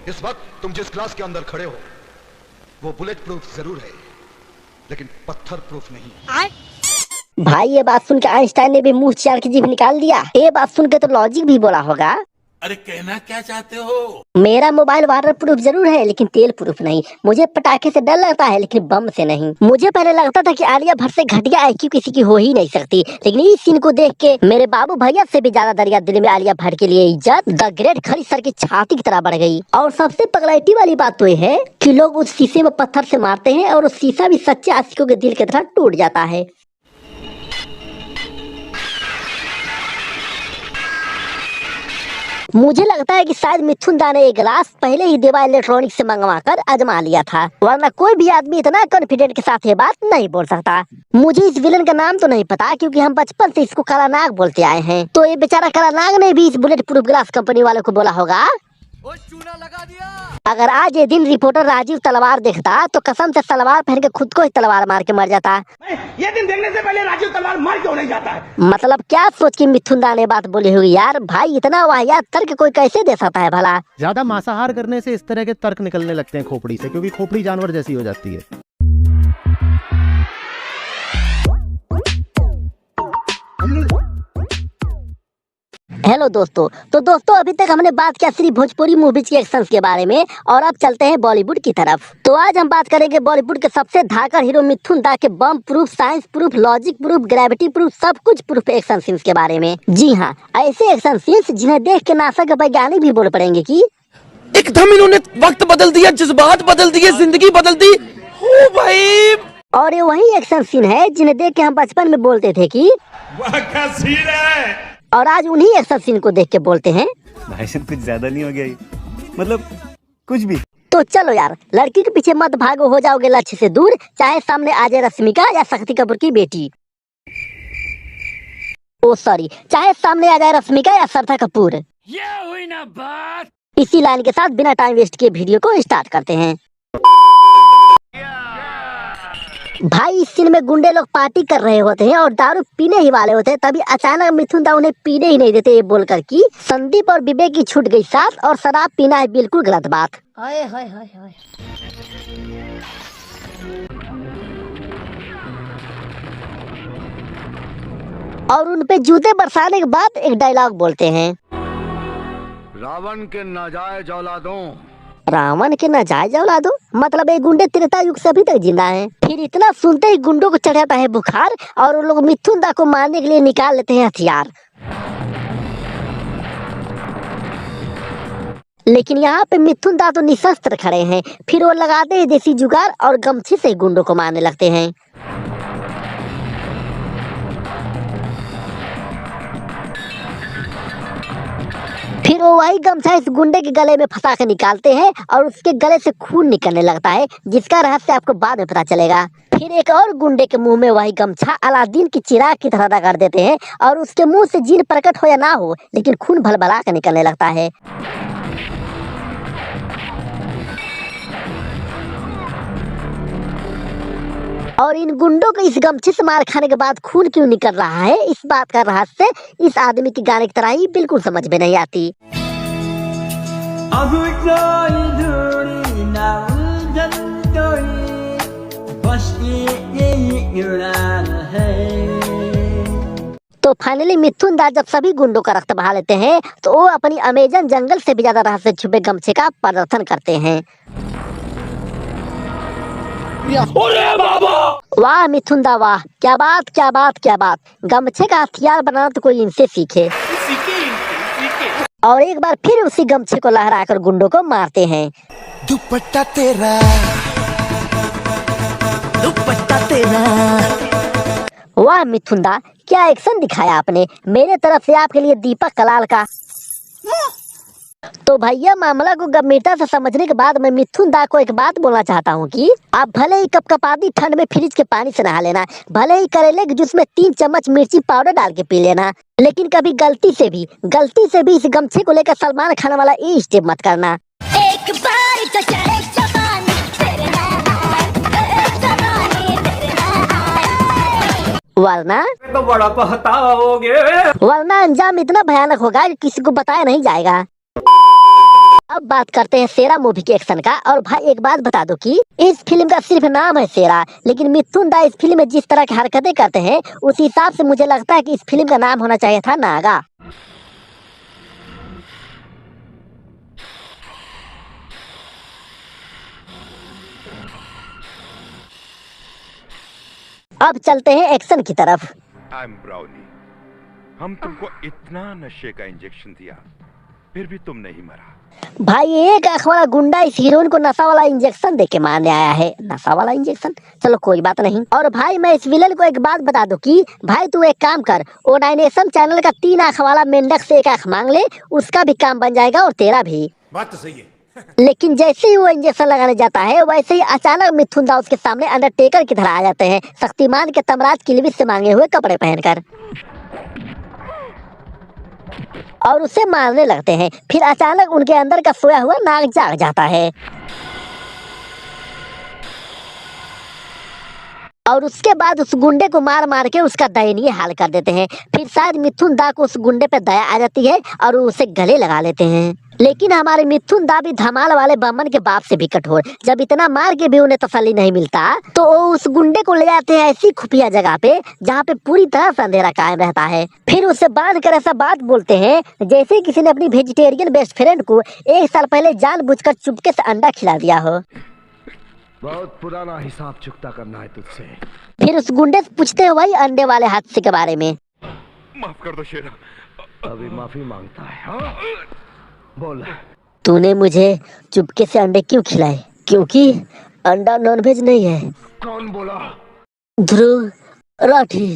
इस वक्त तुम जिस क्लास के अंदर खड़े हो वो बुलेट प्रूफ जरूर है, लेकिन पत्थर प्रूफ नहीं। भाई ये बात सुन के आइंस्टाइन ने भी मुंह चार की जीभ निकाल दिया। ये बात सुन के तो लॉजिक भी बोला होगा। अरे कहना क्या चाहते हो? मेरा मोबाइल वाटर प्रूफ जरूर है लेकिन तेल प्रूफ नहीं। मुझे पटाखे से डर लगता है लेकिन बम से नहीं। मुझे पहले लगता था कि आलिया भट्ट से घटिया आईक्यू किसी की हो ही नहीं सकती, लेकिन इस सीन को देख के मेरे बाबू भैया से भी ज्यादा दरिया दिल में आलिया भट्ट के लिए इज्जत द ग्रेट खली सर की छाती की तरह बढ़ गई। और सबसे पगलाइटी वाली बात तो ये है कि लोग उस शीशे में पत्थर से मारते हैं और उस शीशा भी सच्चे आशिकों के दिल की तरह टूट जाता है। मुझे लगता है कि शायद मिथुन दा ने एक गिलास पहले ही देवा इलेक्ट्रॉनिक से मंगवा कर आजमा लिया था, वरना कोई भी आदमी इतना कॉन्फिडेंट के साथ ये बात नहीं बोल सकता। मुझे इस विलन का नाम तो नहीं पता क्योंकि हम बचपन से इसको काला नाग बोलते आए हैं। तो ये बेचारा काला नाग ने भी इस बुलेट प्रूफ ग्लास कंपनी वालों को बोला होगा, ओ चूना लगा दिया। अगर आज ये दिन रिपोर्टर राजीव तलवार देखता तो कसम से तलवार पहन के खुद को ही तलवार मार के मर जाता। ये दिन देखने से पहले राजीव तलवार मार क्यों नहीं जाता है? मतलब क्या सोच के मिथुन दा ने बात बोली होगी यार। भाई इतना वाहियात तर्क कोई कैसे दे सकता है भला। ज्यादा मांसाहार करने से इस तरह के तर्क निकलने लगते हैं खोपड़ी से, क्योंकि खोपड़ी जानवर जैसी हो जाती है। हेलो दोस्तों, तो दोस्तों अभी तक हमने बात किया सिर्फ भोजपुरी मूवीज के एक्शंस के बारे में और अब चलते हैं बॉलीवुड की तरफ। तो आज हम बात करेंगे बॉलीवुड के सबसे धाकड़ हीरो मिथुन दा के bomb proof, science proof, logic proof, gravity proof, सब कुछ प्रूफ एक्शन सीन्स के बारे में। जी हाँ, ऐसे एक्शन सीन्स जिन्हें देख के नासा के वैज्ञानिक भी बोल पड़ेंगे कि एकदम इन्होंने वक्त बदल दिया, जज्बात बदल दिए, जिंदगी बदल दी। ओ भाई। और ये वही एक्शन सीन है जिन्हें देख के हम बचपन में बोलते थे कि वाह क्या सीन है। और आज उन्हीं एक्शन सीन को देख के बोलते हैं भाई साहब कुछ ज्यादा नहीं हो गया ये? मतलब कुछ भी। तो चलो यार, लड़की के पीछे मत भागो, हो जाओगे लक्ष्य से दूर, चाहे सामने आ जाए रश्मिका या शक्ति कपूर की बेटी। ओ सॉरी, चाहे सामने आ जाए रश्मिका या श्रद्धा कपूर। ये हुई ना बात। इसी लाइन के साथ बिना टाइम वेस्ट किए वीडियो को स्टार्ट करते हैं। भाई इस सीन में गुंडे लोग पार्टी कर रहे होते हैं और दारू पीने ही वाले होते हैं, तभी अचानक मिथुन दा उन्हें पीने ही नहीं देते, ये बोलकर कि संदीप और विवेक की छूट गई साथ और शराब पीना है बिल्कुल गलत बात। हाय हाय हाय हाय। और उनपे जूते बरसाने के बाद एक डायलॉग बोलते हैं, रावण के नाजायज औलादों। रावण के नाजायज औलादो, मतलब ये गुंडे त्रेता युग से अभी तक जिंदा हैं। फिर इतना सुनते ही गुंडों को चढ़ जाता है बुखार और वो लोग मिथुन दा को मारने के लिए निकाल लेते हैं हथियार। लेकिन यहाँ पे मिथुन दा तो निशस्त्र खड़े हैं। फिर वो लगाते हैं देसी जुगाड़ और गमछे से गुंडों को मारने लगते हैं। फिर वो वही गमछा इस गुंडे के गले में फंसा के निकालते हैं और उसके गले से खून निकलने लगता है, जिसका रहस्य आपको बाद में पता चलेगा। फिर एक और गुंडे के मुंह में वही गमछा अलादीन की चिराग की तरह रगड़ देते हैं और उसके मुंह से जीन प्रकट हो या ना हो, लेकिन खून भलभला कर निकलने लगता है। और इन गुंडों को इस गमछे से मार खाने के बाद खून क्यों निकल रहा है, इस बात का रहस्य इस आदमी के गाने की तरह ही बिल्कुल समझ में नहीं आती। तो फाइनली मिथुन दा जब सभी गुंडों का रक्त बहा लेते हैं तो वो अपनी अमेजन जंगल से भी ज्यादा रहस्य छुपे गमछे का प्रदर्शन करते हैं। वाह मिथुन दा वाह, क्या बात क्या बात क्या बात। गमछे का हथियार बनाना तो कोई इनसे सीखे। और एक बार फिर उसी गमछे को लहराकर गुंडों को मारते हैं। दुपट्टा तेरा, दुपट्टा तेरा। वाह मिथुन दा, क्या एक्शन दिखाया आपने। मेरे तरफ से आपके लिए दीपक कलाल का। तो भैया मामला को गंभीरता से समझने के बाद मैं मिथुन दा को एक बात बोलना चाहता हूँ कि आप भले ही कपकपाती ठंड में फ्रिज के पानी से नहा लेना, भले ही करेले के जूस में 3 चम्मच मिर्ची पाउडर डाल के पी लेना, लेकिन कभी गलती से भी इस गमछे को लेकर सलमान खान वाला ये स्टेप मत करना। एक बार तो चले जवानी तेरे वरना तो बड़ा पछताओगे। वरना अंजाम इतना भयानक होगा कि किसी को बताया नहीं जाएगा। अब बात करते हैं शेरा मूवी के एक्शन का। और भाई एक बात बता दो कि इस फिल्म का सिर्फ नाम है शेरा, लेकिन मिथुन दा इस फिल्म में जिस तरह की हरकतें करते हैं उस हिसाब से मुझे लगता है कि इस फिल्म का नाम होना चाहिए था नागा। अब चलते हैं एक्शन की तरफ। आई एम ब्राउनी, हम तुमको इतना नशे का इंजेक्शन दिया फिर भी तुम नहीं मरा। भाई एक आंख वाला गुंडा इस हीरोइन को नशा वाला इंजेक्शन देके मारने आया है। नशा वाला इंजेक्शन, चलो कोई बात नहीं। और भाई मैं इस विलन को एक बात बता दूं कि भाई तू एक काम कर, ओनाइनेशन चैनल का 3 आंख वाला मेंढक से 1 आंख मांग ले, उसका भी काम बन जाएगा और तेरा भी। बात तो सही है। लेकिन जैसे ही वो इंजेक्शन लगाने जाता है वैसे ही अचानक मिथुन दा उसके सामने अंडरटेकर की तरह आ जाते हैं, शक्तिमान के तमराज किलबिश से मांगे हुए कपड़े पहनकर, और उसे मारने लगते हैं। फिर अचानक उनके अंदर का सोया हुआ नाग जाग जाता है और उसके बाद उस गुंडे को मार मार के उसका दयनीय हाल कर देते हैं। फिर शायद मिथुन दा को उस गुंडे पे दया आ जाती है और उसे गले लगा लेते हैं। लेकिन हमारे मिथुन दा भी धमाल वाले बमन के बाप से भी कठोर, जब इतना मार के भी उन्हें तसल्ली नहीं मिलता तो वो उस गुंडे को ले जाते हैं ऐसी खुफिया जगह पे जहाँ पे पूरी तरह से अंधेरा कायम रहता है। फिर उसे बांध कर ऐसा बात बोलते हैं जैसे किसी ने अपनी वेजिटेरियन बेस्ट फ्रेंड को 1 साल पहले जानबूझकर चुपके से अंडा खिला दिया हो। बहुत पुराना हिसाब चुकता करना है तुझसे। फिर उस गुंडे से पूछते हैं वही अंडे वाले हादसे के बारे में। माफ कर दो शेरा। अभी माफी मांगता है। हाँ? बोल। तूने मुझे चुपके से अंडे क्यों खिलाए? क्योंकि अंडा नॉनवेज नहीं है। कौन बोला? ध्रुव राठी।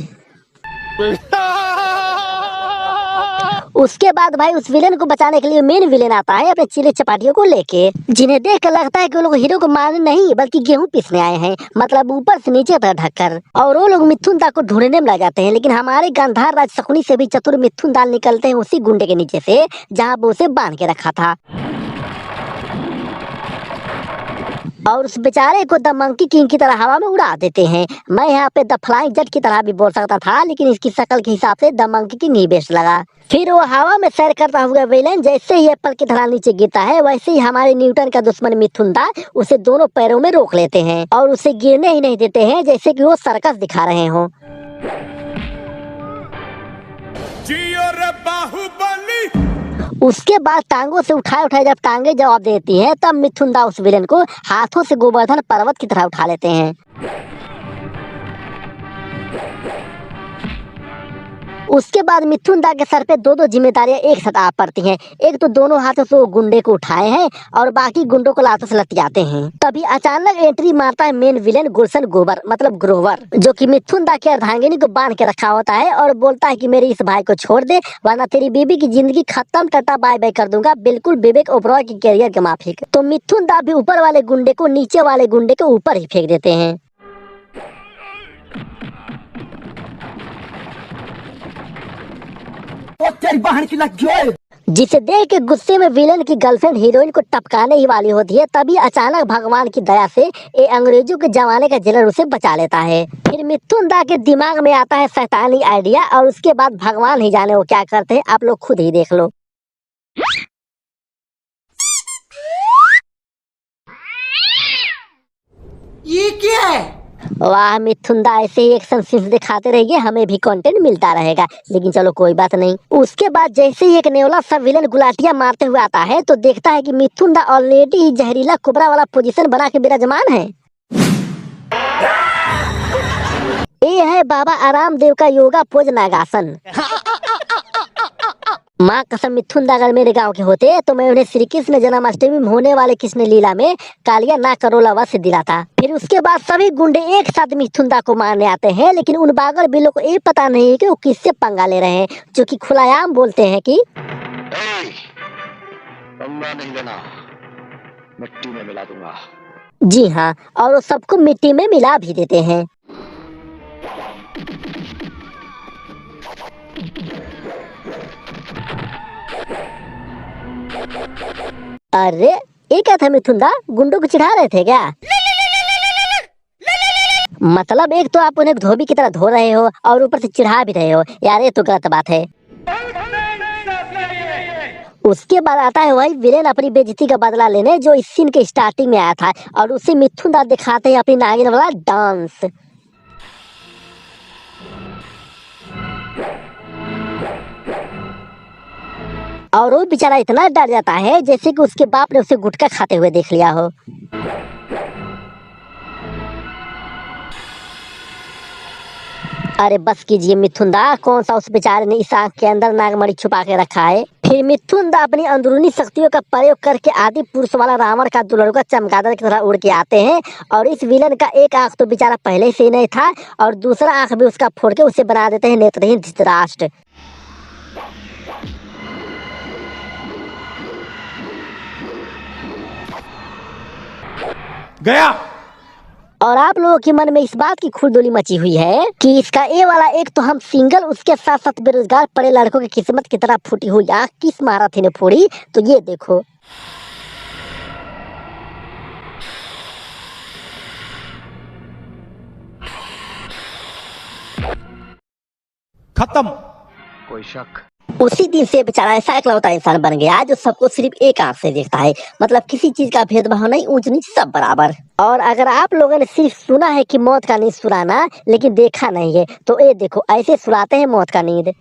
उसके बाद भाई उस विलेन को बचाने के लिए मेन विलेन आता है अपने चिले चपाटियों को लेके, जिन्हें देख कर लगता है कि वो लोग हीरो को मारने नहीं बल्कि गेहूं पीसने आए हैं, मतलब ऊपर से नीचे तक ढककर। और वो लोग मिथुन दा को ढूंढने में लग जाते हैं। लेकिन हमारे गांधार राज शकुनी से भी चतुर मिथुन दाल निकलते हैं उसी गुंडे के नीचे से जहाँ वो उसे बांध के रखा था, और उस बेचारे को द मंकी किंग की तरह हवा में उड़ा देते हैं। मैं यहाँ पे द फ्लाइंग जट की तरह भी बोल सकता था, लेकिन इसकी शक्ल के हिसाब से the monkey king he best लगा। फिर वो हवा में सैर करता हुआ विलेन जैसे ही एप्पल की तरह नीचे गिरता है वैसे ही हमारे न्यूटन का दुश्मन मिथुन दा उसे दोनों पैरों में रोक लेते हैं और उसे गिरने ही नहीं देते हैं, जैसे कि वो सर्कस दिखा रहे हों। उसके बाद टांगों से उठाए जब टांगे जवाब देती हैं तब मिथुन दा उस विलेन को हाथों से गोवर्धन पर्वत की तरह उठा लेते हैं। उसके बाद मिथुन दा के सर पे 2-2 जिम्मेदारियां एक साथ आ पड़ती हैं। एक तो दोनों हाथों से वो गुंडे को उठाए हैं और बाकी गुंडों को लातों से लतियाते हैं। तभी अचानक एंट्री मारता है मेन विलेन गुलशन गोबर मतलब ग्रोवर, जो कि मिथुन दा की अर्धांगिनी को बांध के रखा होता है और बोलता है कि मेरे इस भाई को छोड़ दे वरना तेरी बीबी की जिंदगी खत्म, टाटा बाय बाय कर दूंगा, बिल्कुल विवेक ओबरॉय के करियर के माफिक। तो मिथुन दा भी ऊपर वाले गुंडे को नीचे वाले गुंडे के ऊपर ही फेंक देते हैं। जिसे देख के गुस्से में विलेन की गर्लफ्रेंड हीरोइन को टपकाने ही वाली होती है। तभी अचानक भगवान की दया से ये अंग्रेजों के जमाने का जेलर उसे बचा लेता है। फिर मिथुन दा के दिमाग में आता है शैतानी आइडिया और उसके बाद भगवान ही जाने वो क्या करते हैं, आप लोग खुद ही देख लो। ये क्या है? वाह मिथुन दा ऐसे ही एक्शन सीन्स दिखाते रहिए, हमें भी कंटेंट मिलता रहेगा। लेकिन चलो कोई बात नहीं। उसके बाद जैसे ही एक नेवला सा विलेन गुलाटियां मारते हुए आता है तो देखता है कि मिथुन दा ऑलरेडी ही जहरीला कुबरा वाला पोजीशन बना के विराजमान है। ये है बाबा आराम देव का योगा पोज नागासन। माँ कसम मिथुन दा अगर मेरे गांव के होते तो मैं उन्हें श्री कृष्ण जन्माष्टमी में होने वाले कृष्ण लीला में कालिया ना करोला अवश्य दिलाता। फिर उसके बाद सभी गुंडे एक साथ मिथुन दा को मारने आते हैं, लेकिन उन बागर बिलों को ये पता नहीं है कि वो किससे पंगा ले रहे हैं, जो कि खुलायाम बोलते हैं कि पंगा नहीं लेना, मिट्टी में मिला दूंगा। जी हाँ, और वो सबको मिट्टी में मिला भी देते हैं। अरे ये क्या था मिथुन दा, गुंडों को चिढ़ा रहे थे क्या? मतलब एक तो आप उन्हें धोबी की तरह धो रहे हो और ऊपर से चिढ़ा भी रहे हो यार, ये तो गलत बात है। उसके बाद आता है वही विलेन अपनी बेइज्जती का बदला लेने जो इस सीन के स्टार्टिंग में आया था, और उसे मिथुन दास दिखाते हैं अपनी नागिन वाला डांस। और वो बेचारा इतना डर जाता है जैसे कि उसके बाप ने उसे गुटखा खाते हुए देख लिया हो। अरे बस कीजिए मिथुन दा, कौन सा उस बेचारे ने इस आंख के अंदर नागमणि छुपा के रखा है। फिर मिथुन दा अपनी अंदरूनी शक्तियों का प्रयोग करके आदि पुरुष वाला रावण का दुल्हड़ुआ चमगादड़ की तरह उड़ के आते हैं, और इस विलन का एक आंख तो बेचारा पहले से ही नहीं था, और दूसरा आंख भी उसका फोड़ के उसे बना देते हैं नेत्रहीन धृतराष्ट्र। गया। और आप लोगों के मन में इस बात की खुरदुली मची हुई है कि इसका ये वाला एक तो हम सिंगल, उसके साथ साथ बेरोजगार पड़े लड़कों की किस्मत की तरह फूटी हुई आँख किस महारथी ने फोड़ी, तो ये देखो। खत्म। कोई शक? उसी दिन से बेचारा ऐसा इकलौता इंसान बन गया जो सबको सिर्फ एक आंख से देखता है, मतलब किसी चीज का भेदभाव नहीं, ऊंच नीच सब बराबर। और अगर आप लोगों ने सिर्फ सुना है कि मौत का नींद सुलाना लेकिन देखा नहीं है, तो ये देखो ऐसे सुलाते हैं मौत का नींद।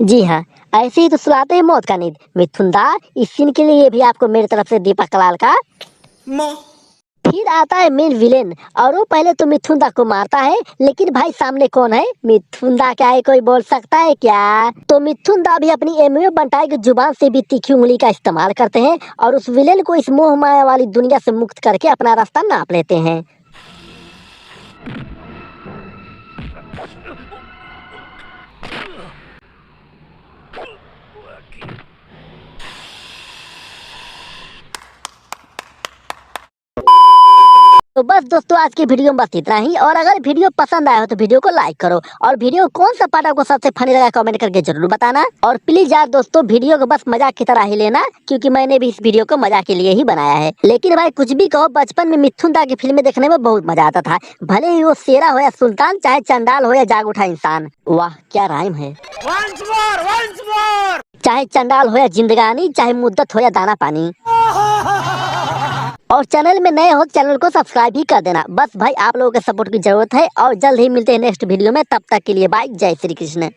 जी हाँ, ऐसे ही तो सुलाते हैं मौत का नींद। मिथुन दा, इस सीन के लिए भी आपको मेरी तरफ से दीपक कलाल का। फिर आता है मेन विलेन, और वो पहले तो मिथुन दा को मारता है, लेकिन भाई सामने कौन है? मिथुन दा क्या है, कोई बोल सकता है क्या? तो मिथुन दा भी अपनी एमओ बंटाई की जुबान से भी तीखी उंगली का इस्तेमाल करते हैं, और उस विलेन को इस मोह माया वाली दुनिया से मुक्त करके अपना रास्ता नाप लेते हैं। तो बस दोस्तों, आज की वीडियो में बस इतना ही, और अगर वीडियो पसंद आया हो तो वीडियो को लाइक करो, और वीडियो कौन सा पार्ट आपको सबसे फनी लगा कमेंट करके जरूर बताना। और प्लीज यार दोस्तों, वीडियो को बस मजाक की तरह ही लेना, क्योंकि मैंने भी इस वीडियो को मजाक के लिए ही बनाया है। लेकिन भाई कुछ भी कहो, बचपन में मिथुन दा की फिल्में देखने में बहुत मजा आता था, भले ही वो शेरा हो या सुल्तान, चाहे चंडाल हो या जाग उठा इंसान। वाह क्या राइम है। once more चाहे चंडाल हो या जिंदगानी, चाहे मुद्दत हो या दाना पानी। और चैनल में नए हो चैनल को सब्सक्राइब भी कर देना। बस भाई आप लोगों के सपोर्ट की जरूरत है, और जल्द ही मिलते हैं नेक्स्ट वीडियो में। तब तक के लिए बाय, जय श्री कृष्ण।